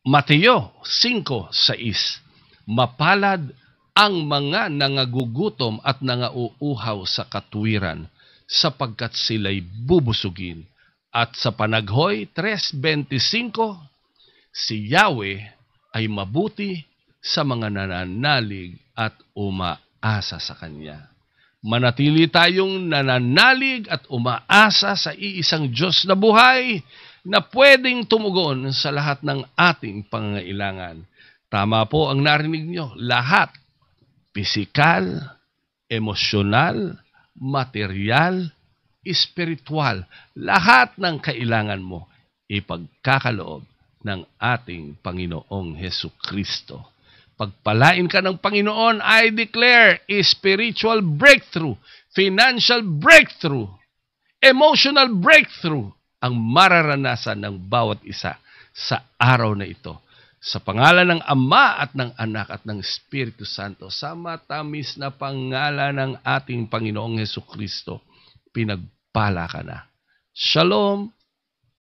Mateo 5:6. Mapalad ang mga nangagugutom at nangauuhaw sa katuwiran, sapagkat sila'y bubusugin. At sa Panaghoy 3:25, si Yahweh ay mabuti sa mga nananalig at umaasa sa Kanya. Manatili tayong nananalig at umaasa sa iisang Diyos na buhay, na pwedeng tumugon sa lahat ng ating pangangailangan. Tama po ang narinig nyo, lahat. Pisikal, emosyonal, material, espiritual. Lahat ng kailangan mo, ipagkakaloob ng ating Panginoong Hesukristo. Pagpalain ka ng Panginoon, I declare spiritual breakthrough, financial breakthrough, emotional breakthrough ang mararanasan ng bawat isa sa araw na ito. Sa pangalan ng Ama at ng Anak at ng Espiritu Santo, sa matamis na pangalan ng ating Panginoong Hesukristo, pinagpala ka na. Shalom!